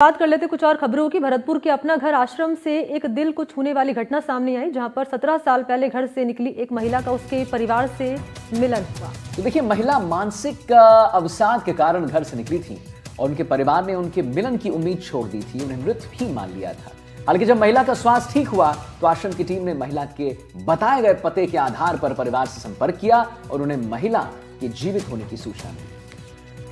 बात कर लेते कुछ और खबरों की। भरतपुर के अपना घर आश्रम से एक दिल को छूने वाली घटना सामने आई, जहां पर 17 साल पहले घर से निकली एक महिला का उसके परिवार से मिलन हुआ। तो देखिए, महिला मानसिक अवसाद के कारण घर से निकली थी और उनके परिवार ने उनके मिलन की उम्मीद छोड़ दी थी, उन्हें मृत भी मान लिया था। हालांकि जब महिला का स्वास्थ्य ठीक हुआ तो आश्रम की टीम ने महिला के बताए गए पते के आधार पर परिवार से संपर्क किया और उन्हें महिला के जीवित होने की सूचना मिली।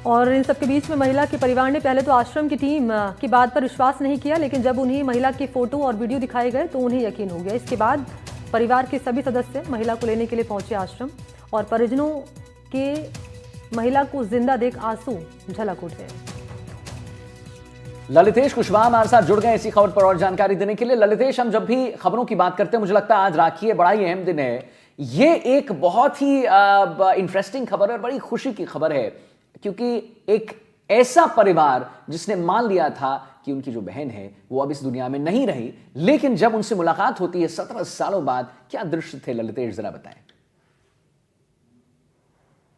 और इन सबके बीच में महिला के परिवार ने पहले तो आश्रम की टीम की बात पर विश्वास नहीं किया, लेकिन जब उन्हें महिला के फोटो और वीडियो दिखाए गए तो उन्हें यकीन हो गया। इसके बाद परिवार के सभी सदस्य महिला को लेने के लिए पहुंचे आश्रम और परिजनों के महिला को जिंदा देख आंसू झलक उठे। ललितेश कुशवाहा हमारे साथ जुड़ गए इसी खबर पर और जानकारी देने के लिए। ललितेश, हम जब भी खबरों की बात करते हैं मुझे लगता है आज राखी है, बड़ा ही अहम दिन है। ये एक बहुत ही इंटरेस्टिंग खबर है, बड़ी खुशी की खबर है, क्योंकि एक ऐसा परिवार जिसने मान लिया था कि उनकी जो बहन है वो अब इस दुनिया में नहीं रही, लेकिन जब उनसे मुलाकात होती है 17 सालों बाद, क्या दृश्य थे ललितेश, जरा बताएं।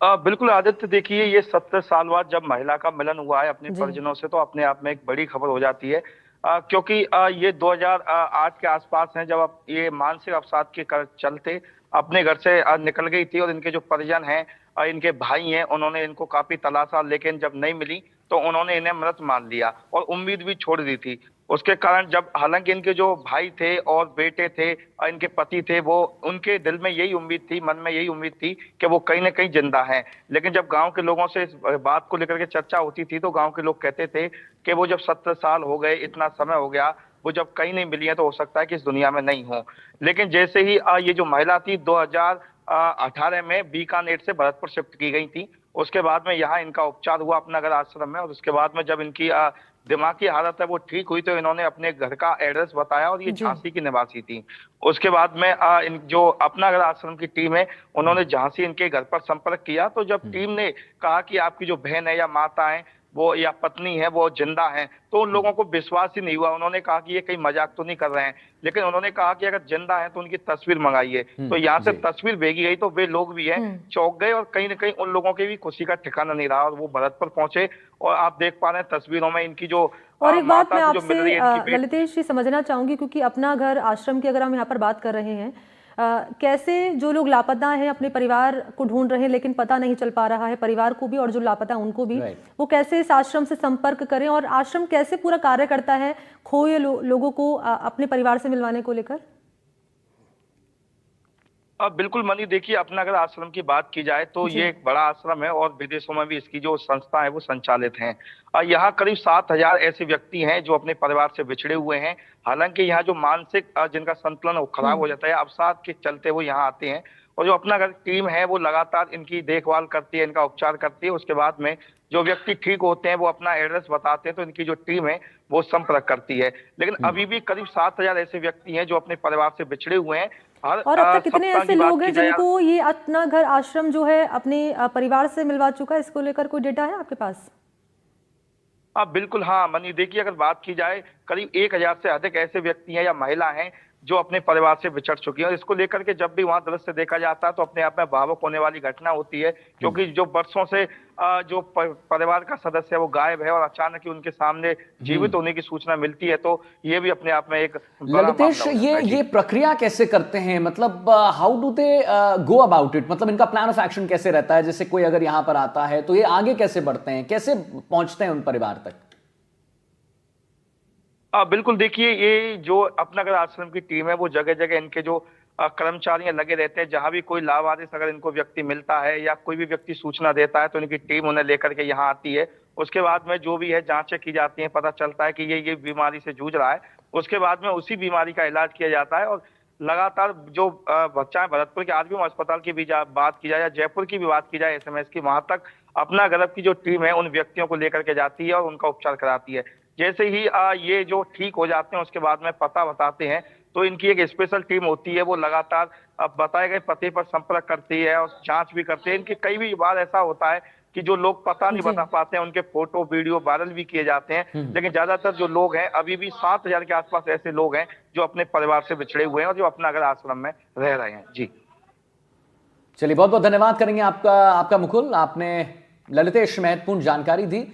बिल्कुल आदित्य, देखिए ये 17 साल बाद जब महिला का मिलन हुआ है अपने परिजनों से, तो अपने आप में एक बड़ी खबर हो जाती है। क्योंकि ये 2008 के आसपास हैं जब अब ये मानसिक अवसाद के चलते अपने घर से निकल गई थी और इनके जो परिजन हैं, इनके भाई हैं, उन्होंने इनको काफी तलाशा, लेकिन जब नहीं मिली तो उन्होंने इन्हें मृत मान लिया और उम्मीद भी छोड़ दी थी। उसके कारण जब हालांकि इनके जो भाई थे और बेटे थे, इनके पति थे, वो उनके दिल में यही उम्मीद थी, मन में यही उम्मीद थी कि वो कहीं ना कहीं जिंदा हैं। लेकिन जब गांव के लोगों से इस बात को लेकर के चर्चा होती थी तो गांव के लोग कहते थे कि वो जब 17 साल हो गए, इतना समय हो गया, वो जब कहीं नहीं मिली है तो हो सकता है कि इस दुनिया में नहीं हो। लेकिन जैसे ही ये जो महिला थी 2018 में बीकानेर से भरतपुर शिफ्ट की गई थी, उसके बाद में यहाँ इनका उपचार हुआ अपना घर आश्रम में, और उसके बाद में जब इनकी दिमागी हालत है वो ठीक हुई तो इन्होंने अपने घर का एड्रेस बताया और ये झांसी की निवासी थी। उसके बाद में इन जो अपना घर आश्रम की टीम है उन्होंने झांसी इनके घर पर संपर्क किया, तो जब टीम ने कहा कि आपकी जो बहन है या माता है वो या पत्नी है वो जिंदा है, तो उन लोगों को विश्वास ही नहीं हुआ। उन्होंने कहा कि ये कहीं मजाक तो नहीं कर रहे हैं, लेकिन उन्होंने कहा कि अगर जिंदा है तो उनकी तस्वीर मंगाइए। तो यहाँ से तस्वीर भेजी गई तो वे लोग भी हैं चौंक गए, और कहीं ना कहीं उन लोगों के भी खुशी का ठिकाना नहीं रहा और वो भरतपुर पहुंचे। और आप देख पा रहे हैं तस्वीरों में इनकी जो और एक बात मैं आपसे ललितेश जी समझना चाहूंगी, क्योंकि अपना घर आश्रम की अगर हम यहाँ पर बात कर रहे हैं, कैसे जो लोग लापता हैं अपने परिवार को ढूंढ रहे हैं लेकिन पता नहीं चल पा रहा है, परिवार को भी और जो लापता है उनको भी, वो कैसे इस आश्रम से संपर्क करें और आश्रम कैसे पूरा कार्य करता है खोए लोगों को अपने परिवार से मिलवाने को लेकर? बिल्कुल मनी, देखिए अपना अगर आश्रम की बात की जाए तो ये एक बड़ा आश्रम है और विदेशों में भी इसकी जो संस्था है वो संचालित हैं। यहाँ करीब 7,000 ऐसे व्यक्ति हैं जो अपने परिवार से बिछड़े हुए हैं। हालांकि यहाँ जो मानसिक जिनका संतुलन खराब हो जाता है, अवसाद के चलते वो यहाँ आते हैं, और जो अपना अगर टीम है वो लगातार इनकी देखभाल करती है, इनका उपचार करती है। उसके बाद में जो व्यक्ति ठीक होते हैं वो अपना एड्रेस बताते हैं तो इनकी जो टीम है वो संपर्क करती है। लेकिन अभी भी करीब 7,000 ऐसे व्यक्ति हैं जो अपने परिवार से बिछड़े हुए हैं। और अब तक कितने ऐसे लोग हैं जिनको ये अपना घर आश्रम जो है अपने परिवार से मिलवा चुका है? इसको लेकर कोई डेटा है आपके पास? बिल्कुल हाँ मनी, देखिए अगर बात की जाए करीब 1,000 से अधिक ऐसे व्यक्ति हैं या महिला हैं जो अपने परिवार से बिछड़ चुकी हैं। और इसको लेकर के जब भी वहां दृश्य देखा जाता है तो अपने आप में भावुक होने वाली घटना होती है, क्योंकि जो वर्षों से जो परिवार का सदस्य है वो गायब है और अचानक ही उनके सामने जीवित होने की सूचना मिलती है, तो ये भी अपने आप में एक ललितेश, ये प्रक्रिया कैसे करते हैं? मतलब how do they go about it? मतलब इनका प्लान ऑफ एक्शन कैसे रहता है? जैसे कोई अगर यहाँ पर आता है तो ये आगे कैसे बढ़ते हैं, कैसे पहुंचते हैं उन परिवार तक? बिल्कुल, देखिए ये जो अपना अगर आश्रम की टीम है वो जगह जगह इनके जो कर्मचारी लगे रहते हैं। जहां भी कोई लावारिस अगर इनको व्यक्ति मिलता है या कोई भी व्यक्ति सूचना देता है तो इनकी टीम उन्हें लेकर के यहाँ आती है। उसके बाद में जो भी है जांचें की जाती हैं, पता चलता है कि ये बीमारी से जूझ रहा है। उसके बाद में उसी बीमारी का इलाज किया जाता है और लगातार जो बच्चा है भरतपुर के आरबीएम अस्पताल की भी बात की जाए या जयपुर की भी बात की जाए एसएमएस की, वहां तक अपना गरब की जो टीम है उन व्यक्तियों को लेकर के जाती है और उनका उपचार कराती है। जैसे ही ये जो ठीक हो जाते हैं उसके बाद में पता बताते हैं तो इनकी एक स्पेशल टीम होती है, वो लगातार बताए गए पते पर संपर्क करती है और जांच भी करती है। इनके कई भी बार ऐसा होता है कि जो लोग पता नहीं बता पाते हैं उनके फोटो वीडियो वायरल भी किए जाते हैं, लेकिन ज्यादातर जो लोग हैं अभी भी 7,000 के आसपास ऐसे लोग हैं जो अपने परिवार से बिछड़े हुए हैं और जो अपना अगर आश्रम में रह रहे हैं। जी चलिए, बहुत बहुत धन्यवाद करेंगे आपका मुकुल। आपने ललितेश महत्वपूर्ण जानकारी दी।